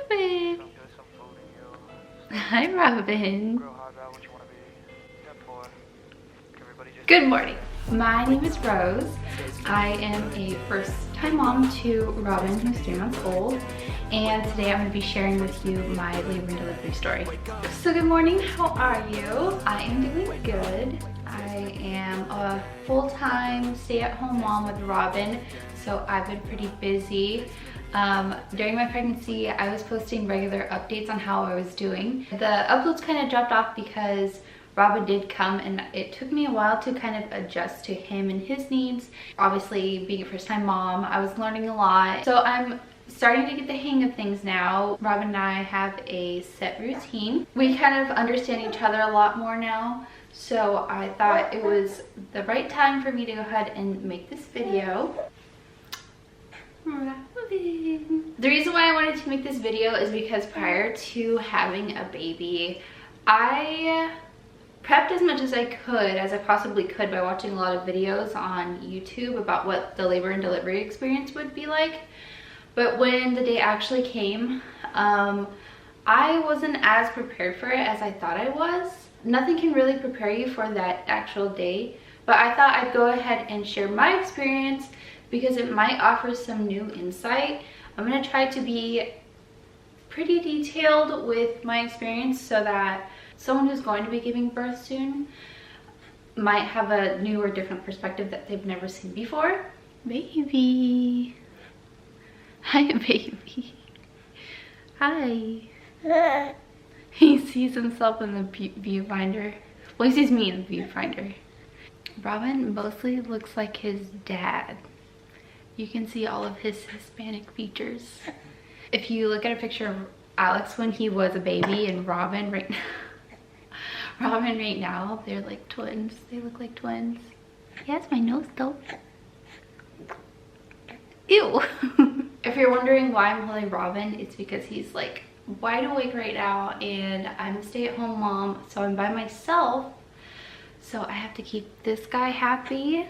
Robin. Hi, Robin. Good morning. My name is Rose. I am a first-time mom to Robin, who's 3 months old, and today I'm going to be sharing with you my labor and delivery story. So good morning, how are you? I am doing good. I am a full-time stay-at-home mom with Robin, so I've been pretty busy. During my pregnancy, I was posting regular updates on how I was doing. The uploads kind of dropped off because Robin did come and it took me a while to kind of adjust to him and his needs. Obviously, being a first-time mom, I was learning a lot. So I'm starting to get the hang of things now. Robin and I have a set routine. We kind of understand each other a lot more now. So I thought it was the right time for me to go ahead and make this video. The reason why I wanted to make this video is because prior to having a baby, I prepped as much as I could, as I possibly could, by watching a lot of videos on YouTube about what the labor and delivery experience would be like. But when the day actually came, I wasn't as prepared for it as I thought I was. Nothing can really prepare you for that actual day, but I thought I'd go ahead and share my experience because it might offer some new insight. I'm going to try to be pretty detailed with my experience so that someone who's going to be giving birth soon might have a new or different perspective that they've never seen before. Baby. Hi, baby. Hi. He sees himself in the viewfinder. Well, he sees me in the viewfinder. Robin mostly looks like his dad. You can see all of his Hispanic features. If you look at a picture of Alex when he was a baby and Robin right now, they're like twins. They look like twins. He has my nose though. Ew. If you're wondering why I'm holding Robin, it's because he's like wide awake right now and I'm a stay-at-home mom, so I'm by myself. So I have to keep this guy happy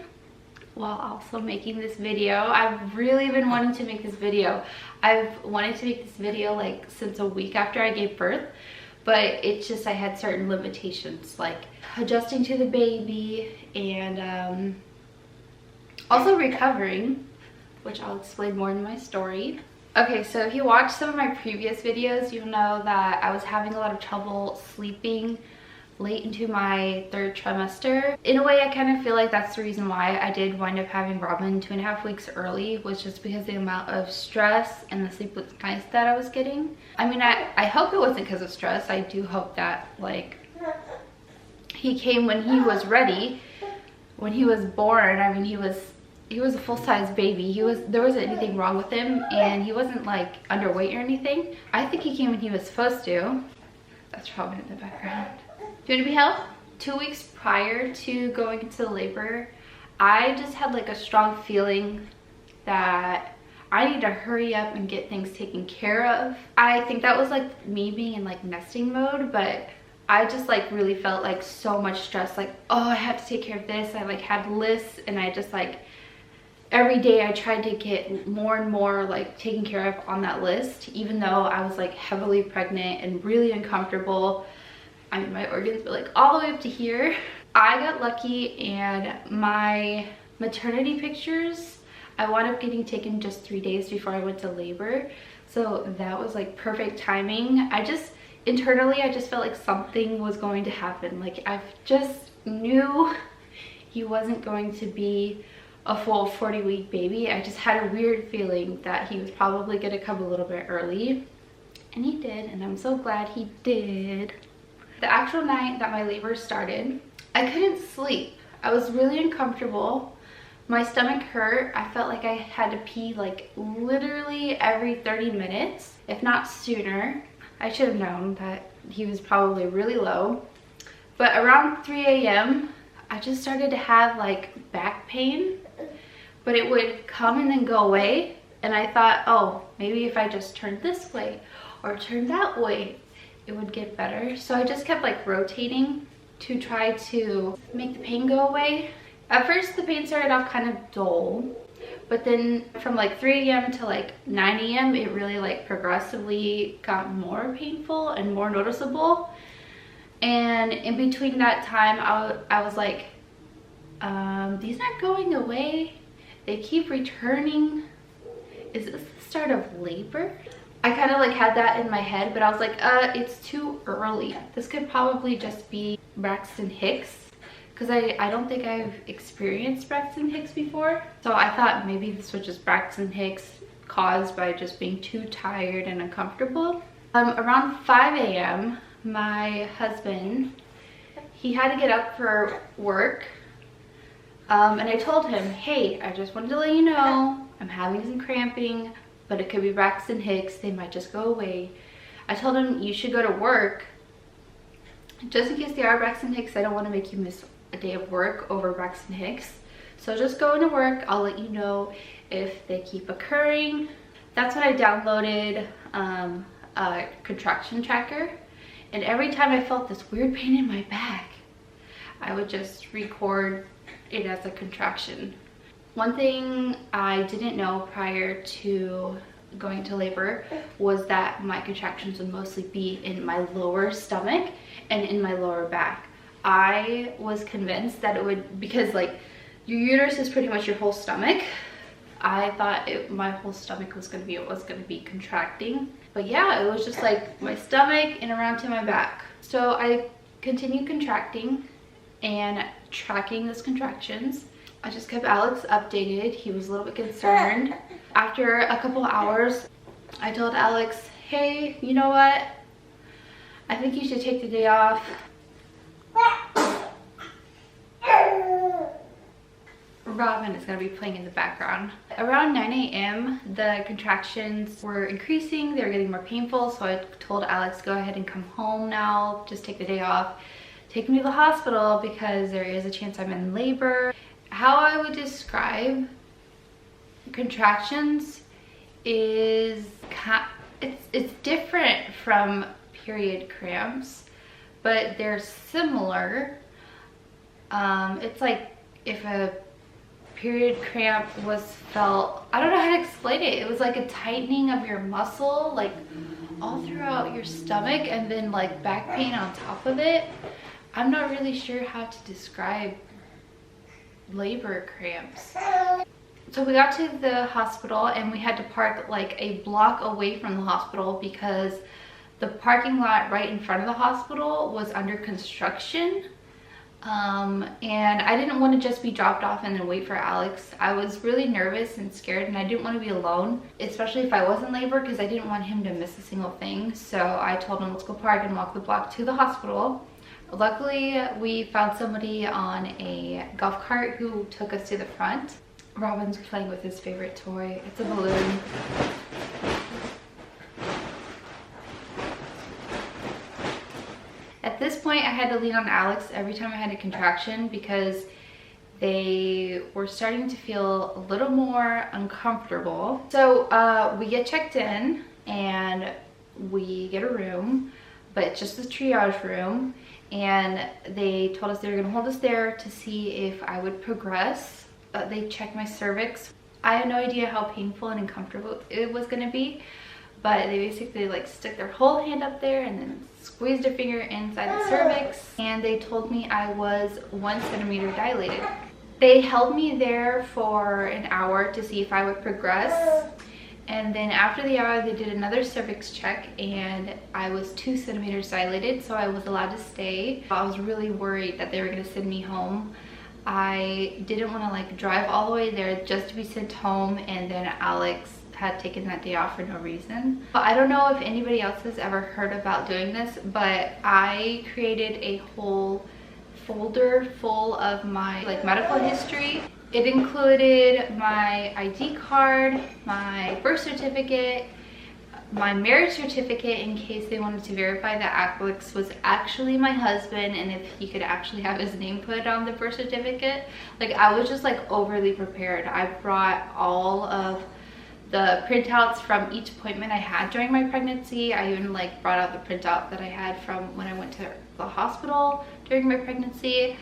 while also making this video. I've really been wanting to make this video. I've wanted to make this video like since a week after I gave birth, but it's just I had certain limitations like adjusting to the baby and also recovering, which I'll explain more in my story. Okay, so if you watched some of my previous videos, you'll know that I was having a lot of trouble sleeping late into my 3rd trimester. In a way, I kind of feel like that's the reason why I did wind up having Robin 2.5 weeks early, was just because the amount of stress and the sleeplessness that I was getting. I mean, I hope it wasn't because of stress. I do hope that like he came when he was ready. When he was born, I mean, he was a full-size baby. There wasn't anything wrong with him and he wasn't like underweight or anything. I think he came when he was supposed to. That's Robin in the background. Do you want to be held? 2 weeks prior to going into labor, I just had like a strong feeling that I need to hurry up and get things taken care of. I think that was like me being in like nesting mode, but I just like really felt like so much stress, like, oh, I have to take care of this. I like had lists and I just like every day I tried to get more and more like taken care of on that list, even though I was like heavily pregnant and really uncomfortable. I mean, my organs were like all the way up to here. I got lucky and my maternity pictures, I wound up getting taken just 3 days before I went to labor. So that was like perfect timing. Internally, I just felt like something was going to happen. Like I just knew he wasn't going to be a full 40-week baby. I just had a weird feeling that he was probably gonna come a little bit early. And he did, and I'm so glad he did. The actual night that my labor started, I couldn't sleep. I was really uncomfortable. My stomach hurt. I felt like I had to pee like literally every 30 minutes, if not sooner. I should have known that he was probably really low. But around 3 a.m., I just started to have like back pain, but it would come and then go away. And I thought, oh, maybe if I just turned this way or turned that way, it would get better. So I just kept like rotating to try to make the pain go away. At first the pain started off kind of dull, But then from like 3 a.m. to like 9 a.m. it really like progressively got more painful and more noticeable. And in between that time, I was like, these aren't going away. They keep returning. Is this the start of labor? I kind of like had that in my head, but I was like, it's too early. This could probably just be Braxton Hicks, because I don't think I've experienced Braxton Hicks before. So I thought maybe this was just Braxton Hicks caused by just being too tired and uncomfortable. Around 5 a.m. my husband, he had to get up for work, and I told him, hey, I just wanted to let you know I'm having some cramping, but it could be Braxton Hicks. They might just go away. I told him you should go to work just in case they are Braxton Hicks. I don't want to make you miss a day of work over Braxton Hicks, so just go into work. I'll let you know if they keep occurring. That's when I downloaded a contraction tracker, and every time I felt this weird pain in my back, I would just record it as a contraction. One thing I didn't know prior to going to labor was that my contractions would mostly be in my lower stomach and in my lower back. I was convinced that it would, because like your uterus is pretty much your whole stomach. I thought my whole stomach was going to be contracting. But yeah, it was just like my stomach and around to my back. So I continued contracting and tracking those contractions. I just kept Alex updated. He was a little bit concerned. After a couple hours, I told Alex, hey, you know what? I think you should take the day off. Robin is going to be playing in the background. Around 9 a.m. the contractions were increasing. They were getting more painful, so I told Alex, go ahead and come home now. Just take the day off. Take me to the hospital because there is a chance I'm in labor. How I would describe contractions is it's different from period cramps, but they're similar. It's like if a period cramp was felt, I don't know how to explain it. It was like a tightening of your muscle, like all throughout your stomach, and then like back pain on top of it. I'm not really sure how to describe labor cramps. So we got to the hospital and we had to park like a block away from the hospital because the parking lot right in front of the hospital was under construction. And I didn't want to just be dropped off and then wait for Alex. I was really nervous and scared, and I didn't want to be alone, especially if I was in labor, because I didn't want him to miss a single thing. So I told him, let's go park and walk the block to the hospital. Luckily, we found somebody on a golf cart who took us to the front. Robin's playing with his favorite toy. It's a balloon. At this point, I had to lean on Alex every time I had a contraction because they were starting to feel a little more uncomfortable. So we get checked in and we get a room, but it's just the triage room. And they told us they were gonna hold us there to see if I would progress. They checked my cervix. I had no idea how painful and uncomfortable it was gonna be, but they basically like stuck their whole hand up there and then squeezed a finger inside the cervix, and they told me I was 1 centimeter dilated. They held me there for an hour to see if I would progress, and then after the hour they did another cervix check and I was 2 centimeters dilated, so I was allowed to stay. I was really worried that they were going to send me home. I didn't want to like drive all the way there just to be sent home, and then Alex had taken that day off for no reason. I don't know if anybody else has ever heard about doing this, but I created a whole folder full of my like medical history. It included my ID card, my birth certificate, my marriage certificate in case they wanted to verify that Alex was actually my husband and if he could actually have his name put on the birth certificate. Like, I was just like overly prepared. I brought all of the printouts from each appointment I had during my pregnancy. I even like brought out the printout that I had from when I went to the hospital during my pregnancy.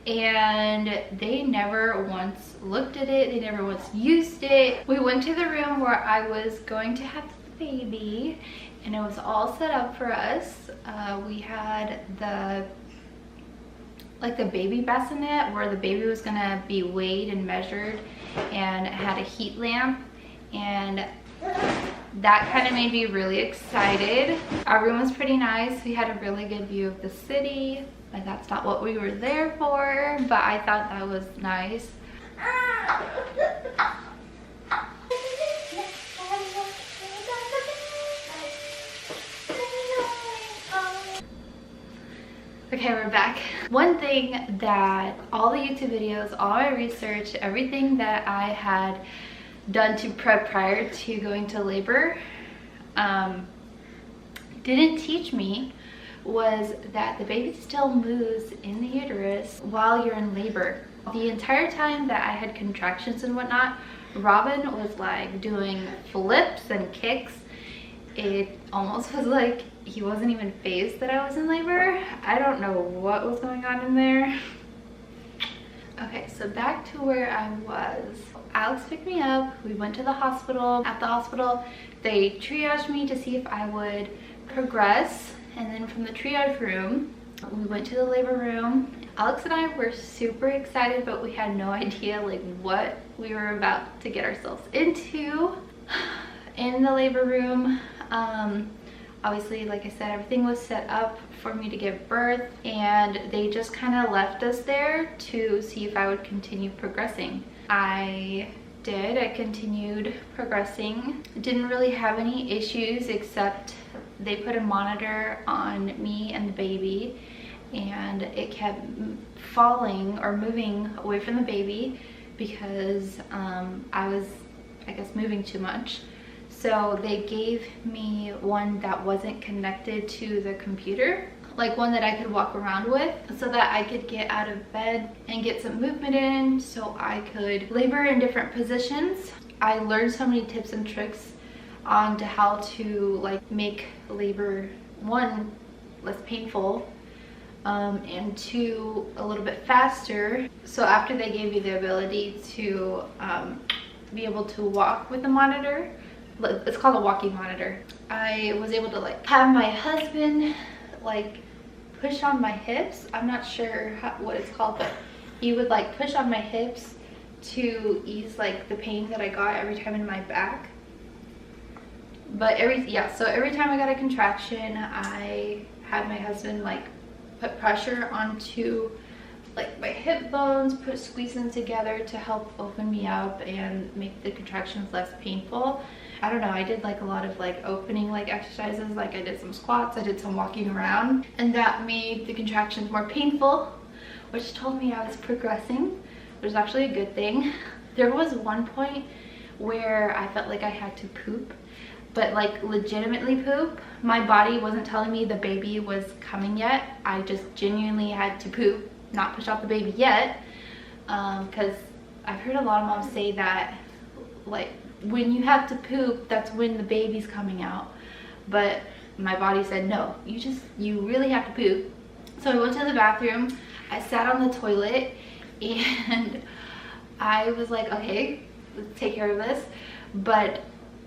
and they never once looked at it. They never once used it. We went to the room where I was going to have the baby, and it was all set up for us. We had the baby bassinet where the baby was gonna be weighed and measured, and it had a heat lamp, and that kind of made me really excited. Our room was pretty nice. We had a really good view of the city. Like, that's not what we were there for, but I thought that was nice. Okay, we're back. One thing that all the YouTube videos, all my research, everything that I had done to prep prior to going to labor didn't teach me was that the baby still moves in the uterus while you're in labor. The entire time that I had contractions and whatnot, Robin was like doing flips and kicks. It almost was like he wasn't even fazed that I was in labor. I don't know what was going on in there. Okay, so back to where I was. Alex picked me up. We went to the hospital. At the hospital, they triaged me to see if I would progress. And then from the triage room, we went to the labor room. Alex and I were super excited, but we had no idea like what we were about to get ourselves into. In the labor room, obviously, like I said, everything was set up for me to give birth, and they just kind of left us there to see if I would continue progressing. I did. I continued progressing. Didn't really have any issues, except they put a monitor on me and the baby, and it kept falling or moving away from the baby because I was, I guess, moving too much. So they gave me one that wasn't connected to the computer, like one that I could walk around with, so that I could get out of bed and get some movement in, so I could labor in different positions. I learned so many tips and tricks on to how to like make labor, one, less painful, and two, a little bit faster. So after they gave me the ability to be able to walk with the monitor, it's called a walking monitor, I was able to like have my husband like push on my hips. I'm not sure what it's called, but he would like push on my hips to ease like the pain that I got every time in my back. But every time I got a contraction, I had my husband like put pressure onto like my hip bones, squeeze them together to help open me up and make the contractions less painful. I don't know, I did like a lot of like opening like exercises, like I did some squats, I did some walking around, and that made the contractions more painful, which told me I was progressing, which was actually a good thing. There was one point where I felt like I had to poop, but like legitimately poop. My body wasn't telling me the baby was coming yet. I just genuinely had to poop, not push out the baby yet, because I've heard a lot of moms say that like when you have to poop, that's when the baby's coming out. But my body said, no, you really have to poop. So I went to the bathroom, I sat on the toilet, and I was like, okay, let's take care of this. But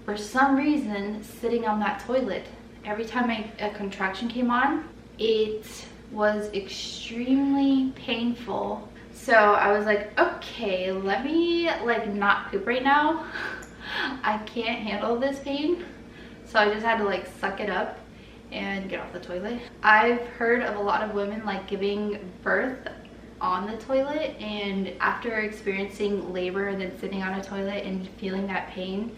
for some reason, sitting on that toilet, every time a contraction came on, it was extremely painful. So I was like, okay, let me like not poop right now. I can't handle this pain. So I just had to like suck it up and get off the toilet. I've heard of a lot of women like giving birth on the toilet, and after experiencing labor and then sitting on a toilet and feeling that pain,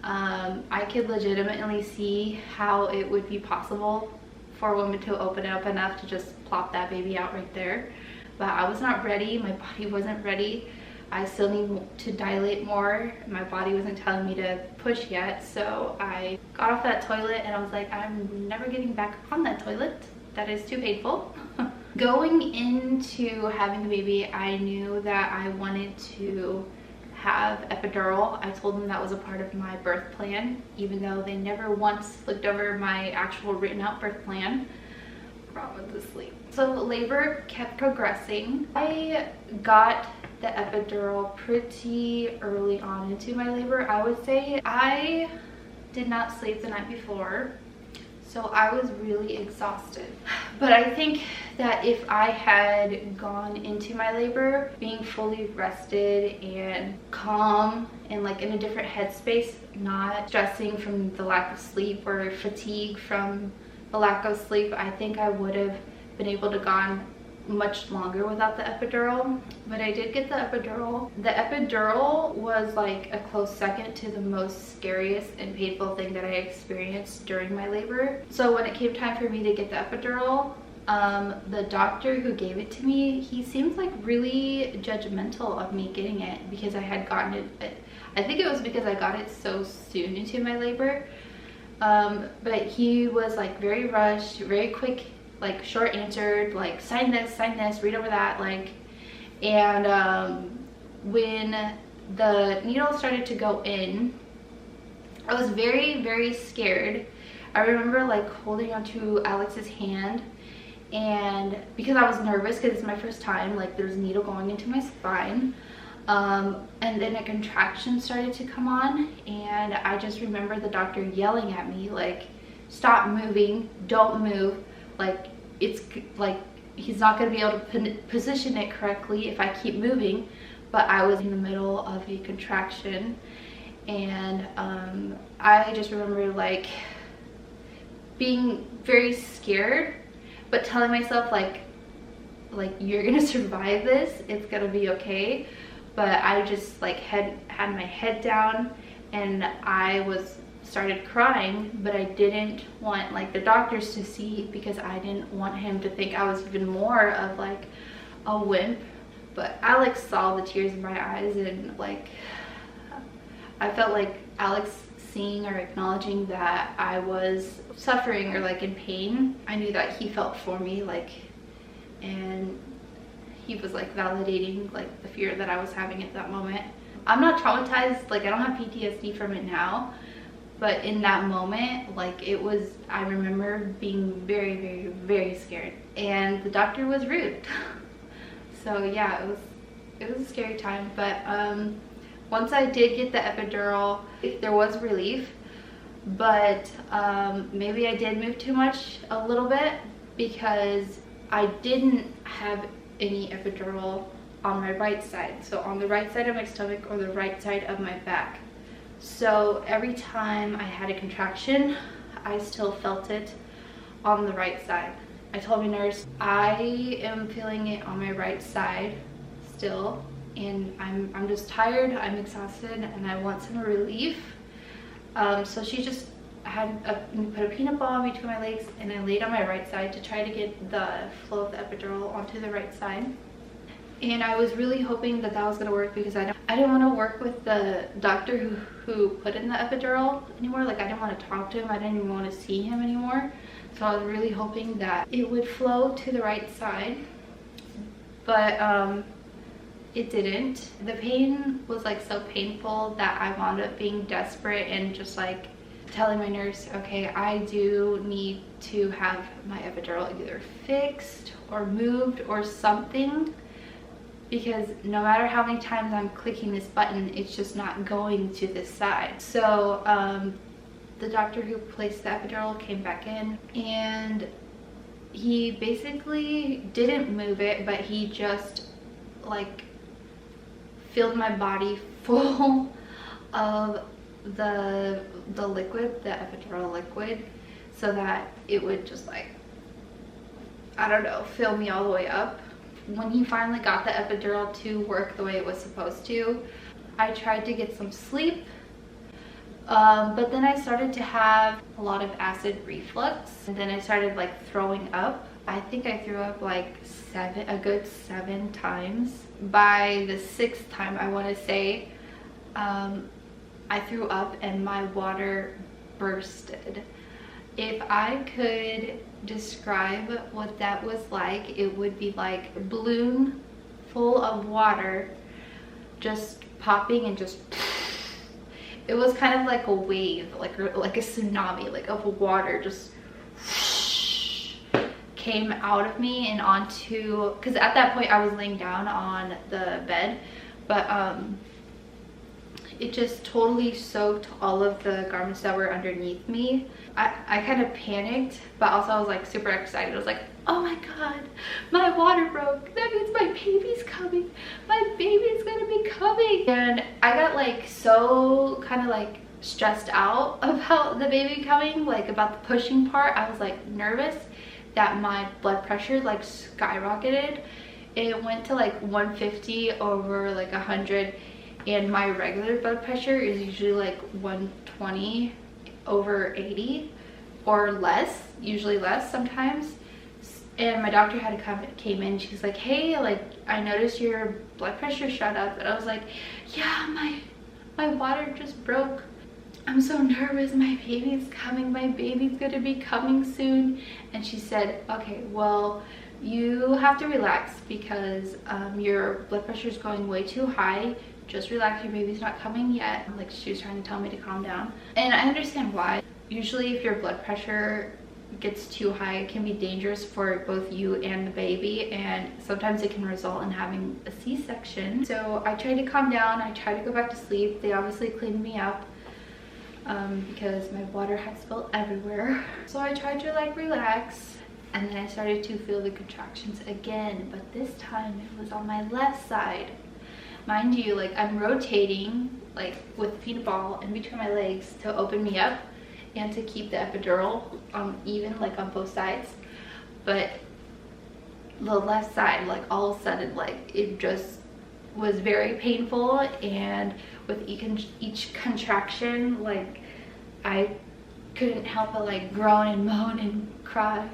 I could legitimately see how it would be possible for a woman to open it up enough to just plop that baby out right there. But I was not ready, my body wasn't ready. I still need to dilate more. My body wasn't telling me to push yet. So I got off that toilet and I was like, I'm never getting back on that toilet. That is too painful. Going into having the baby, I knew that I wanted to have epidural. I told them that was a part of my birth plan, even though they never once looked over my actual written out birth plan. Robin's asleep. So labor kept progressing. I got the epidural pretty early on into my labor. I would say I did not sleep the night before, so I was really exhausted. But I think that if I had gone into my labor being fully rested and calm and like in a different headspace, not stressing from the lack of sleep or fatigue from the lack of sleep, I think I would have been able to gone much longer without the epidural. But I did get the epidural. The epidural was like a close second to the most scariest and painful thing that I experienced during my labor. So when it came time for me to get the epidural, the doctor who gave it to me, he seemed like really judgmental of me getting it because I had gotten it. I think it was because I got it so soon into my labor. But he was like very rushed, very quick, like short answered, like sign this, read over that, like. And when the needle started to go in, I was very, very scared. I remember like holding onto Alex's hand, and because I was nervous because it's my first time, like there's a needle going into my spine. And then a contraction started to come on, and I just remember the doctor yelling at me like, stop moving, don't move, like it's like he's not going to be able to position it correctly if I keep moving. But I was in the middle of a contraction, and I just remember like being very scared, but telling myself like you're gonna survive this, it's gonna be okay. But I just like had my head down, and I started crying, but I didn't want like the doctors to see because I didn't want him to think I was even more of like a wimp. But Alex saw the tears in my eyes, and like I felt like Alex seeing or acknowledging that I was suffering or like in pain. I knew that he felt for me, like, and he was like validating like the fear that I was having at that moment. I'm not traumatized, like I don't have PTSD from it now, but in that moment, like it was, I remember being very, very, very scared, and the doctor was rude. So yeah, it was a scary time. But once I did get the epidural, there was relief, but maybe I did move too much a little bit because I didn't have any epidural on my right side, so on the right side of my stomach or the right side of my back. So every time I had a contraction, I still felt it on the right side. I told my nurse, I am feeling it on my right side still, and I'm just tired, I'm exhausted, and I want some relief. So she just put a peanut ball in between my legs, and I laid on my right side to try to get the flow of the epidural onto the right side. And I was really hoping that that was going to work because I didn't want to work with the doctor who put in the epidural anymore. Like I didn't want to talk to him, I didn't even want to see him anymore. So I was really hoping that it would flow to the right side, but it didn't. The pain was like so painful that I wound up being desperate and just like telling my nurse, okay, I do need to have my epidural either fixed or moved or something, because no matter how many times I'm clicking this button, it's just not going to this side. So the doctor who placed the epidural came back in, and he basically didn't move it, but he just like filled my body full of the liquid, the epidural liquid, so that it would just like, I don't know, fill me all the way up. When he finally got the epidural to work the way it was supposed to, I tried to get some sleep, but then I started to have a lot of acid reflux, and then I started like throwing up. I think I threw up like a good 7 times. By the 6th time, I want to say, I threw up and my water bursted. If I could describe what that was like, it would be like a balloon full of water just popping and just, it was kind of like a wave, like a tsunami, like of water just came out of me and onto, because at that point I was laying down on the bed, but it just totally soaked all of the garments that were underneath me. I kind of panicked, but also I was like super excited. I was like, oh my god, my water broke. That means my baby's coming. My baby's gonna be coming. And I got like so kind of like stressed out about the baby coming, like about the pushing part. I was like nervous that my blood pressure like skyrocketed. It went to like 150 over like 100, and my regular blood pressure is usually like 120 over 80 or less, usually less sometimes. And my doctor had to came in. She's like, hey, like I noticed your blood pressure shot up. And I was like, yeah, my water just broke. I'm so nervous. My baby's coming. My baby's gonna be coming soon. And she said, okay, well, you have to relax because your blood pressure is going way too high. Just relax, your baby's not coming yet. Like, she was trying to tell me to calm down. And I understand why. Usually if your blood pressure gets too high, it can be dangerous for both you and the baby, and sometimes it can result in having a C-section. So I tried to calm down. I tried to go back to sleep. They obviously cleaned me up because my water had spilled everywhere. So I tried to like relax, and then I started to feel the contractions again, but this time it was on my left side. Mind you, like I'm rotating like with a peanut ball in between my legs to open me up and to keep the epidural even, like on both sides. But the left side, like all of a sudden, like it just was very painful, and with each contraction, like I couldn't help but like groan and moan and cry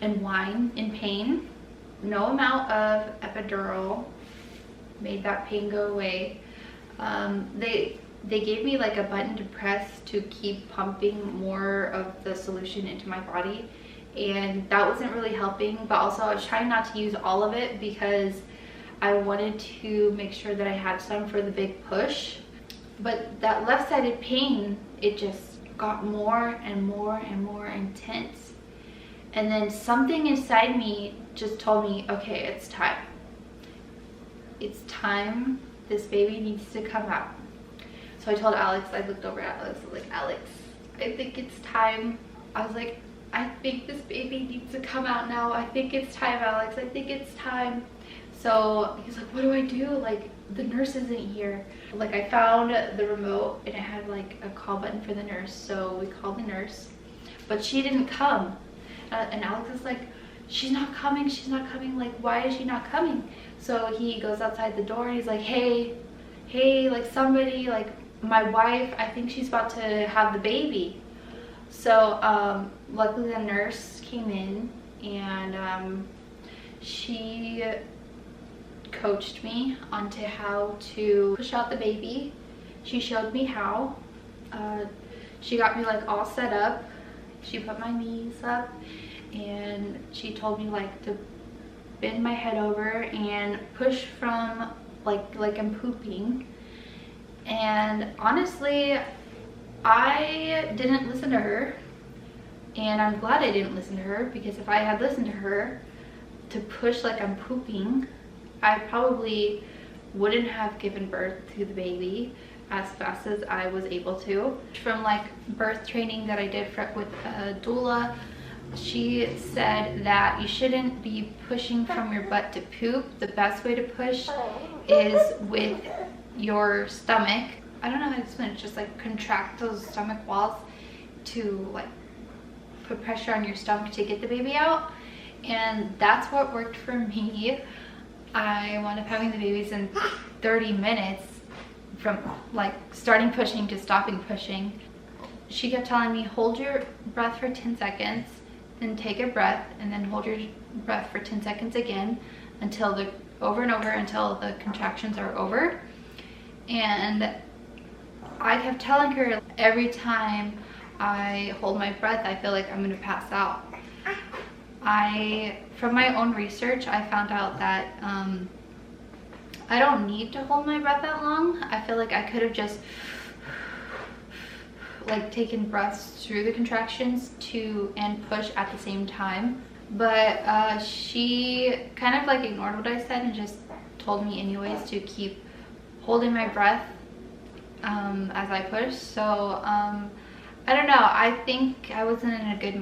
and whine in pain. No amount of epidural made that pain go away. They gave me like a button to press to keep pumping more of the solution into my body, and that wasn't really helping. But also I was trying not to use all of it because I wanted to make sure that I had some for the big push. But that left-sided pain, it just got more and more and more intense. And then something inside me just told me, okay, it's time. It's time. This baby needs to come out. So I told Alex, I looked over at Alex, I was like, Alex, I think it's time. I was like, I think this baby needs to come out now. I think it's time, Alex. I think it's time. So he's like, what do I do? Like, the nurse isn't here. Like, I found the remote and it had like a call button for the nurse. So we called the nurse, but she didn't come. And Alex is like, she's not coming. She's not coming. Like, why is she not coming? So he goes outside the door and he's like, hey, like somebody, like my wife, I think she's about to have the baby. So luckily the nurse came in and she coached me onto how to push out the baby. She showed me how. She got me like all set up. She put my knees up and she told me like to bend my head over and push from like I'm pooping. And honestly, I didn't listen to her, and I'm glad I didn't listen to her, because if I had listened to her to push like I'm pooping, I probably wouldn't have given birth to the baby as fast as I was able to. From like birth training that I did with a doula, she said that you shouldn't be pushing from your butt to poop. The best way to push is with your stomach. I don't know how to explain it, just like contract those stomach walls to like put pressure on your stomach to get the baby out. And that's what worked for me. I wound up having the babies in 30 minutes from like starting pushing to stopping pushing. She kept telling me, hold your breath for 10 seconds, then take a breath, and then hold your breath for 10 seconds again until over and over until the contractions are over. And I kept telling her, every time I hold my breath, I feel like I'm gonna pass out. From my own research, I found out that I don't need to hold my breath that long. I feel like I could have just like taken breaths through the contractions and push at the same time. but she kind of like ignored what I said and just told me anyways to keep holding my breath as I push. So I don't know, I think I wasn't in a good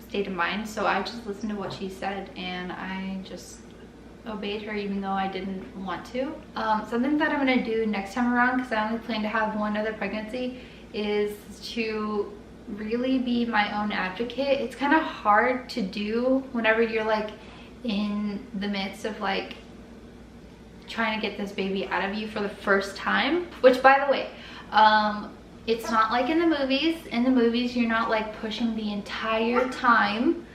state of mind, so I just listened to what she said and I just obeyed her even though I didn't want to. Something that I'm gonna do next time around, because I only plan to have one other pregnancy, is to really be my own advocate. It's kind of hard to do whenever you're like in the midst of like trying to get this baby out of you for the first time, which by the way, it's not like in the movies. In the movies, you're not like pushing the entire time.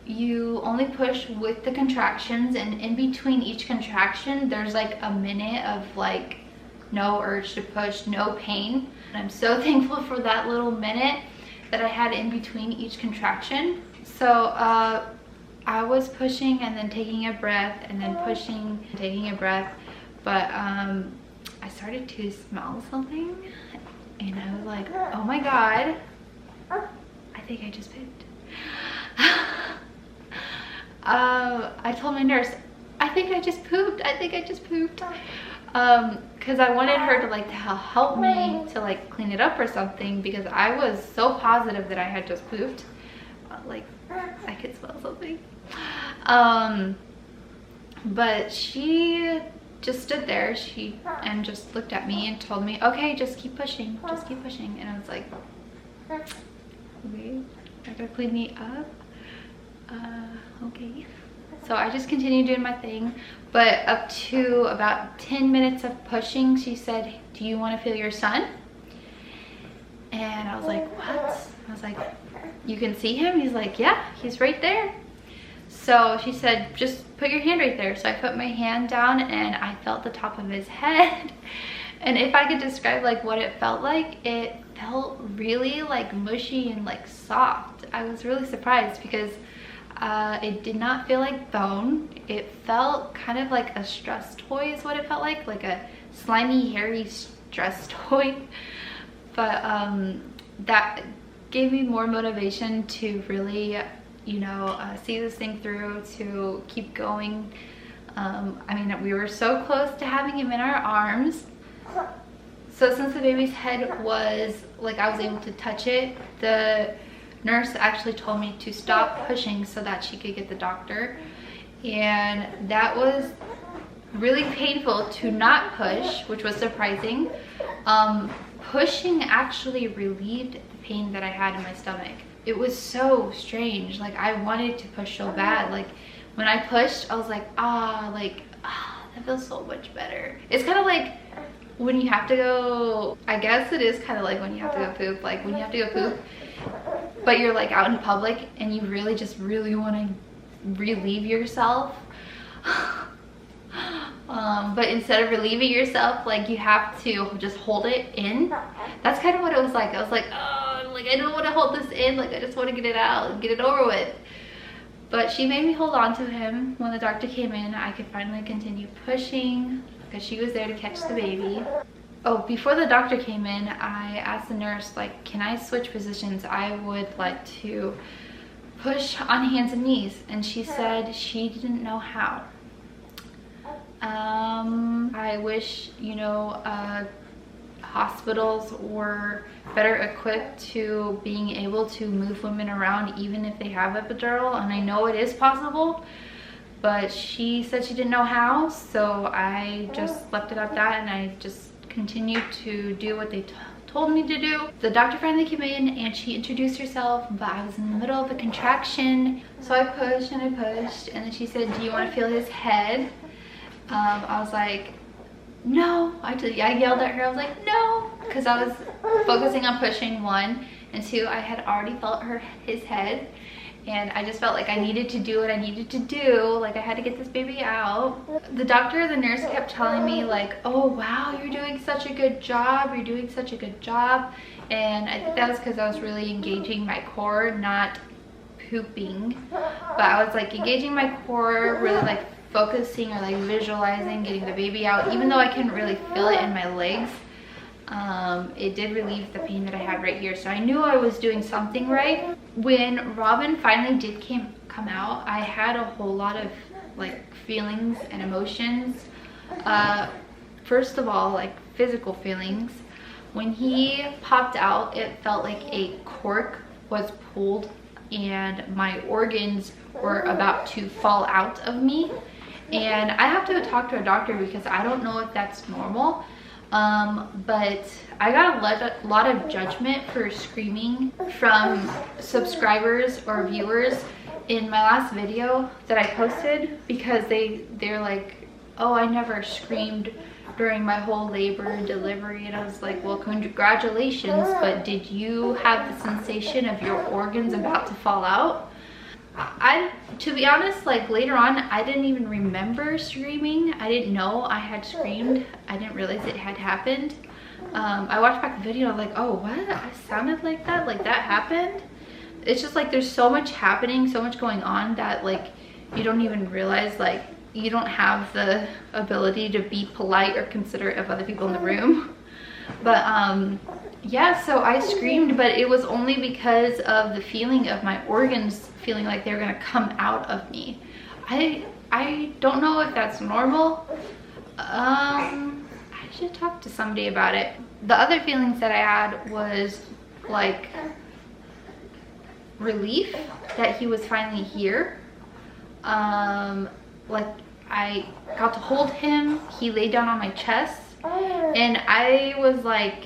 You only push with the contractions, and in between each contraction, there's like a minute of like no urge to push, no pain. And I'm so thankful for that little minute that I had in between each contraction. So I was pushing and then taking a breath and then pushing, taking a breath. But I started to smell something and I was like, oh my God, I think I just pooped. I told my nurse, I think I just pooped. I think I just pooped. Because I wanted her to like to help me to like clean it up or something, because I was so positive that I had just pooped. Like I could smell something. But she just stood there and just looked at me and told me, okay, just keep pushing, just keep pushing. And I was like, okay, they're gonna clean me up. Okay. So I just continued doing my thing, but up to about 10 minutes of pushing, she said, do you want to feel your son? And I was like, what? I was like, you can see him? He's like, yeah, he's right there. So she said, just put your hand right there. So I put my hand down and I felt the top of his head. And if I could describe like what it felt like, it felt really like mushy and like soft. I was really surprised because it did not feel like bone. It felt kind of like a stress toy is what it felt like a slimy, hairy stress toy. But that gave me more motivation to really, you know, see this thing through, to keep going. I mean, we were so close to having him in our arms. So since the baby's head was like, I was able to touch it, the nurse actually told me to stop pushing so that she could get the doctor. And that was really painful to not push, which was surprising. Pushing actually relieved the pain that I had in my stomach. It was so strange. Like I wanted to push so bad. Like when I pushed, I was like, that feels so much better. It's kind of like when you have to go, I guess it is kind of like when you have to go poop. Like when you have to go poop, but you're like out in public and you really want to relieve yourself. But instead of relieving yourself, like you have to just hold it in. That's kind of what it was like. I was like, oh, like I don't want to hold this in. Like I just want to get it out and get it over with. But she made me hold on to him. When the doctor came in, I could finally continue pushing because she was there to catch the baby. Oh, before the doctor came in, I asked the nurse, like, can I switch positions? I would like to push on hands and knees. And she said she didn't know how. I wish, you know, hospitals were better equipped to being able to move women around even if they have epidural. And I know it is possible, but she said she didn't know how. So I just left it at that and I just continued to do what they told me to do. The doctor finally came in and she introduced herself, but I was in the middle of a contraction. So I pushed and I pushed, and then she said, do you want to feel his head? I was like, no. I yelled at her. I was like, no, because I was focusing on pushing, 1, and 2, I had already felt his head, and I just felt like I needed to do what I needed to do. Like I had to get this baby out. The doctor, the nurse kept telling me like, oh wow, you're doing such a good job. You're doing such a good job. And I think that was because I was really engaging my core, not pooping. But I was like engaging my core, really like focusing or like visualizing getting the baby out. Even though I couldn't really feel it in my legs, it did relieve the pain that I had right here. So I knew I was doing something right. When Robin finally did come out, I had a whole lot of like feelings and emotions. First of all, like physical feelings. When he popped out, it felt like a cork was pulled and my organs were about to fall out of me. And I have to talk to a doctor because I don't know if that's normal. But I got a lot of judgment for screaming from subscribers or viewers in my last video that I posted, because they're like, oh, I never screamed during my whole labor and delivery. And I was like, well, congratulations, but did you have the sensation of your organs about to fall out? To be honest, like later on, I didn't even remember screaming. I didn't know I had screamed. I didn't realize it had happened. I watched back the video, I'm like, oh, what? I sounded like that? Like that happened? It's just like there's so much happening, so much going on that like you don't even realize, like you don't have the ability to be polite or considerate of other people in the room. But yeah, so I screamed, but it was only because of the feeling of my organs feeling like they were gonna come out of me. I don't know if that's normal. I should talk to somebody about it. The other feelings that I had was like relief that he was finally here. Like I got to hold him, he laid down on my chest, and I was like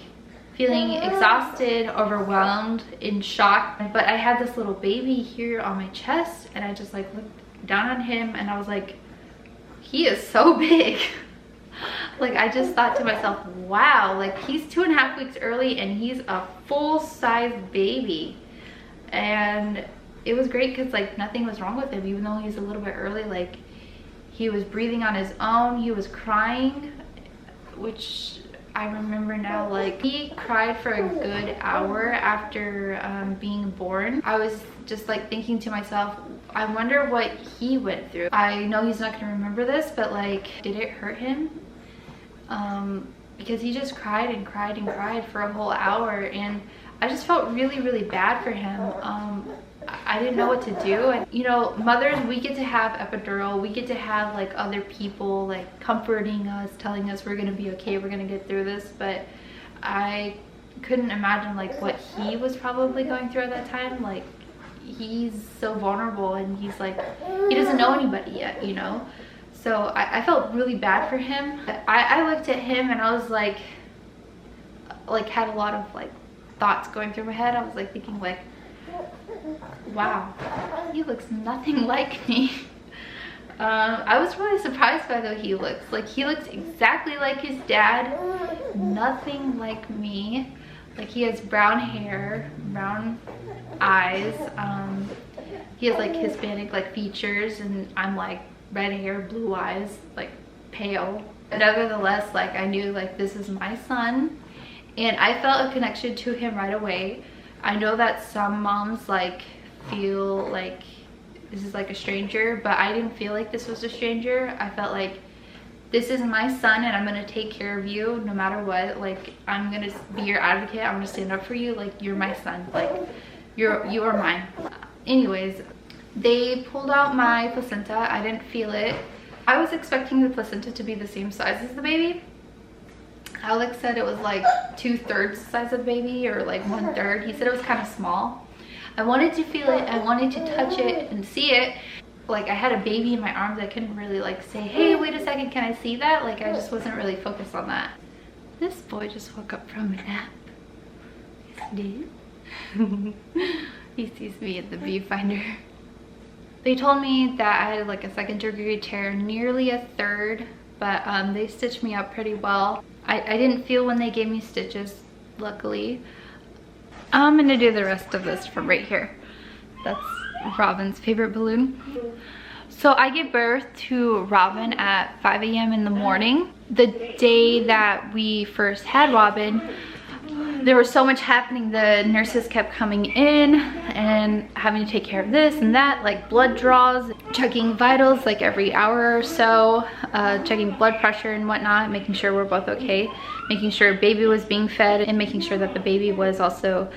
feeling exhausted, overwhelmed, in shock. But I had this little baby here on my chest, and I just like looked down on him and I was like, he is so big. Like I just thought to myself, wow, like he's 2.5 weeks early and he's a full-size baby. And it was great because like nothing was wrong with him, even though he's a little bit early. Like he was breathing on his own, he was crying, which I remember now, like he cried for a good hour after being born. I was just like thinking to myself, I wonder what he went through. I know he's not gonna remember this, but like, did it hurt him? Because he just cried and cried and cried for a whole hour, and I just felt really, really bad for him. I didn't know what to do. And, you know, mothers, we get to have epidural, we get to have like other people like comforting us, telling us we're gonna be okay, we're gonna get through this, but I couldn't imagine like what he was probably going through at that time. Like he's so vulnerable and he's like, he doesn't know anybody yet, you know? So I felt really bad for him. I looked at him and I was like had a lot of like thoughts going through my head. I was like thinking like, wow, he looks nothing like me. I was really surprised by the way he looks. Like he looks exactly like his dad, nothing like me. Like he has brown hair, brown eyes. He has like Hispanic like features, and I'm like red hair, blue eyes, like pale. But nevertheless, like I knew like this is my son, and I felt a connection to him right away. I know that some moms like feel like this is like a stranger, but I didn't feel like this was a stranger. I felt like this is my son and I'm gonna take care of you no matter what. Like I'm gonna be your advocate, I'm gonna stand up for you. Like you're my son, like you are mine. Anyways, they pulled out my placenta. I didn't feel it. I was expecting the placenta to be the same size as the baby. Alex said it was like 2/3 the size of the baby, or like 1/3. He said it was kind of small. I wanted to feel it, I wanted to touch it and see it. Like I had a baby in my arms, I couldn't really like say, hey, wait a second, can I see that? Like I just wasn't really focused on that. This boy just woke up from a nap. Yes, he did. He sees me at the viewfinder. They told me that I had like a 2nd-degree tear, nearly 1/3, but they stitched me up pretty well. I didn't feel when they gave me stitches, luckily. I'm gonna do the rest of this from right here. That's Robin's favorite balloon. So I gave birth to Robin at 5 a.m. in the morning. The day that we first had Robin, there was so much happening. The nurses kept coming in and having to take care of this and that, like blood draws, checking vitals like every hour or so, checking blood pressure and whatnot, making sure we're both okay, making sure baby was being fed, and making sure that the baby was also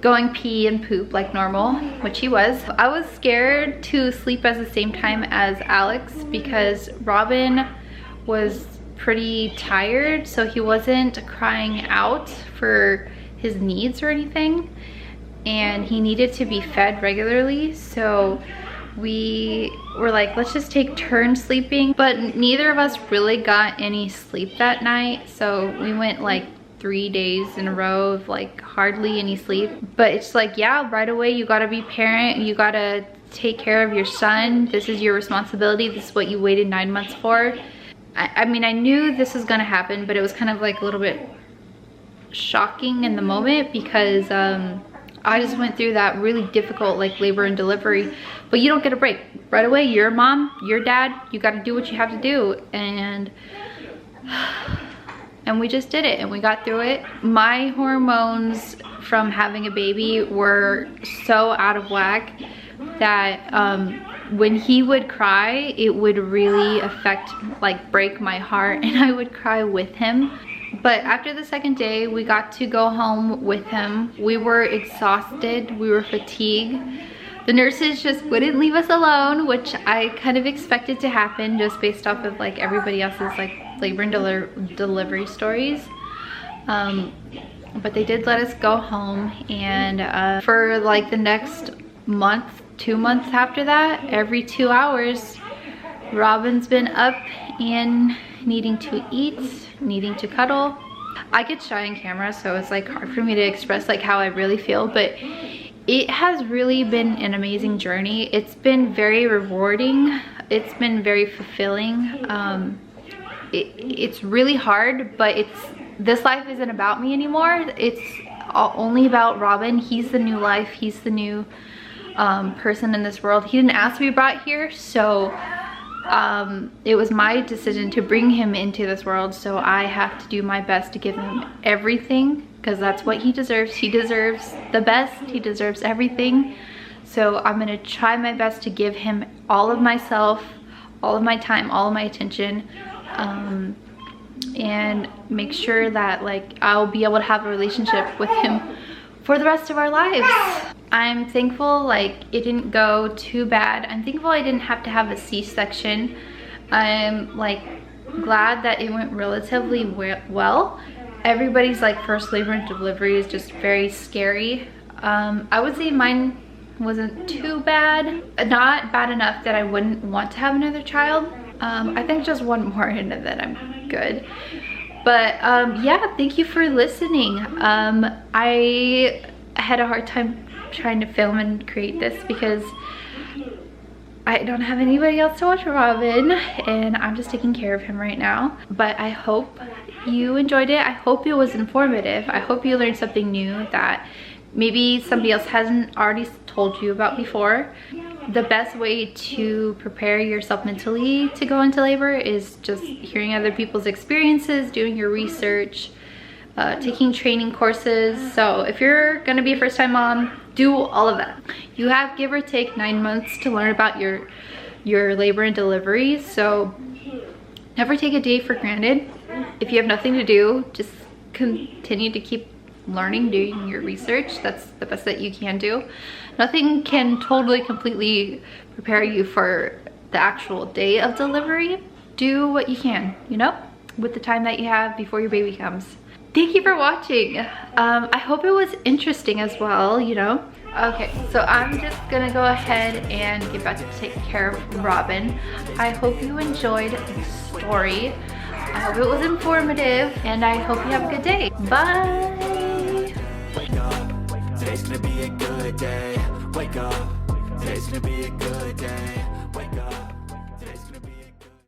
going pee and poop like normal, which he was. I was scared to sleep at the same time as Alex because Robin was pretty tired, so he wasn't crying out for his needs or anything, and he needed to be fed regularly. So we were like, let's just take turns sleeping, but neither of us really got any sleep that night. So we went like 3 days in a row of like hardly any sleep. But it's like, yeah, right away you gotta be parent, you gotta take care of your son. This is your responsibility. This is what you waited 9 months for. I mean, I knew this was gonna happen, but it was kind of like a little bit shocking in the moment because I just went through that really difficult like labor and delivery. But you don't get a break. Right away, you're a mom, you're a dad, you gotta do what you have to do. And we just did it and we got through it. My hormones from having a baby were so out of whack that when he would cry, it would really affect, like break my heart, and I would cry with him. But after the second day, we got to go home with him. We were exhausted, we were fatigued. The nurses just wouldn't leave us alone, which I kind of expected to happen just based off of like everybody else's like labor and delivery stories. But they did let us go home, and for like the next month, 2 months after that, every 2 hours, Robin's been up and needing to eat, needing to cuddle. I get shy on camera, so it's like hard for me to express like how I really feel, but it has really been an amazing journey. It's been very rewarding. It's been very fulfilling. It's really hard, but this life isn't about me anymore. It's only about Robin. He's the new life. He's the new person in this world. He didn't ask to be brought here, so it was my decision to bring him into this world, so I have to do my best to give him everything, because that's what he deserves. He deserves the best. He deserves everything. So I'm gonna try my best to give him all of myself, all of my time, all of my attention, and make sure that like I'll be able to have a relationship with him for the rest of our lives. I'm thankful like it didn't go too bad. I'm thankful I didn't have to have a C-section. I'm like glad that it went relatively well. Everybody's like first labor and delivery is just very scary. I would say mine wasn't too bad. Not bad enough that I wouldn't want to have another child. I think just one more and then I'm good. But yeah, thank you for listening. I had a hard time trying to film and create this because I don't have anybody else to watch Robin, and I'm just taking care of him right now. But I hope you enjoyed it. I hope it was informative. I hope you learned something new that maybe somebody else hasn't already told you about before. The best way to prepare yourself mentally to go into labor is just hearing other people's experiences, doing your research, taking training courses. So if you're gonna be a first-time mom, do all of that. You have give or take 9 months to learn about your labor and delivery, so never take a day for granted. If you have nothing to do, just continue to keep learning, doing your research. That's the best that you can do. Nothing can totally completely prepare you for the actual day of delivery. Do what you can, you know, with the time that you have before your baby comes. Thank you for watching. I hope it was interesting as well, you know. Okay, so I'm just gonna go ahead and get back to taking care of Robin. I hope you enjoyed the story. I hope it was informative, and I hope you have a good day. Bye. Wake up, today's gonna be a good day. Wake up, today's gonna be a good day.